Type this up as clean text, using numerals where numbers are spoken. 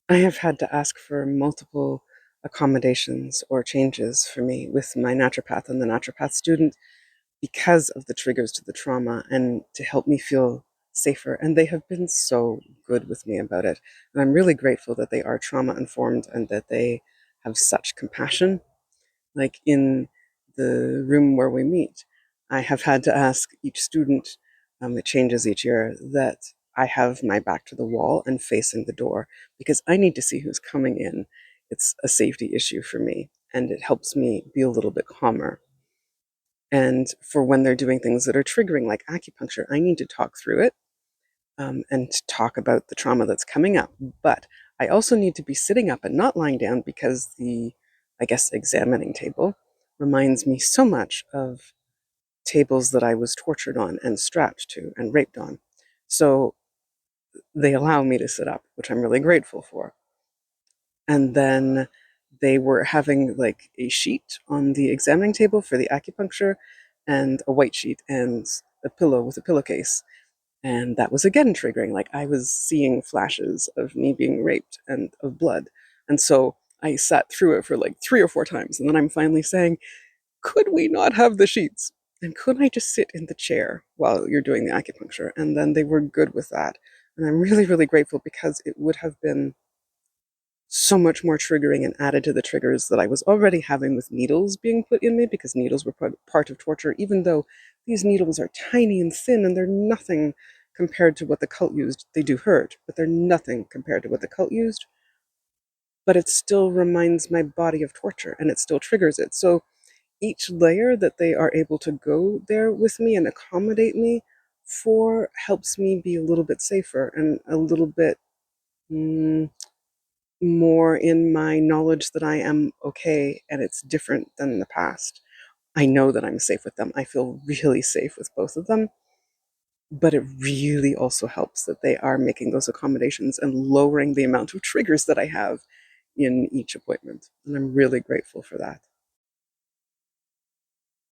I have had to ask for multiple accommodations or changes for me with my naturopath and the naturopath student because of the triggers to the trauma and to help me feel safer. And they have been so good with me about it. And I'm really grateful that they are trauma informed and that they have such compassion. Like in the room where we meet, I have had to ask each student, it changes each year, that I have my back to the wall and facing the door because I need to see who's coming in. It's a safety issue for me and it helps me be a little bit calmer. And for when they're doing things that are triggering, like acupuncture, I need to talk through it and to talk about the trauma that's coming up. But I also need to be sitting up and not lying down because the, I guess, examining table reminds me so much of tables that I was tortured on and strapped to and raped on. So they allow me to sit up, which I'm really grateful for. And then they were having like a sheet on the examining table for the acupuncture and a white sheet and a pillow with a pillowcase. And that was again triggering. Like I was seeing flashes of me being raped and of blood. And so I sat through it for like 3 or 4 times. And then I'm finally saying, could we not have the sheets? And could I just sit in the chair while you're doing the acupuncture? And then they were good with that. And I'm really, really grateful because it would have been so much more triggering and added to the triggers that I was already having with needles being put in me because needles were part of torture, even though these needles are tiny and thin and they're nothing compared to what the cult used. They do hurt, but they're nothing compared to what the cult used. But it still reminds my body of torture and it still triggers it. So each layer that they are able to go there with me and accommodate me for helps me be a little bit safer and a little bit more in my knowledge that I am okay and it's different than the past. I know that I'm safe with them. I feel really safe with both of them, but it really also helps that they are making those accommodations and lowering the amount of triggers that I have in each appointment. And I'm really grateful for that.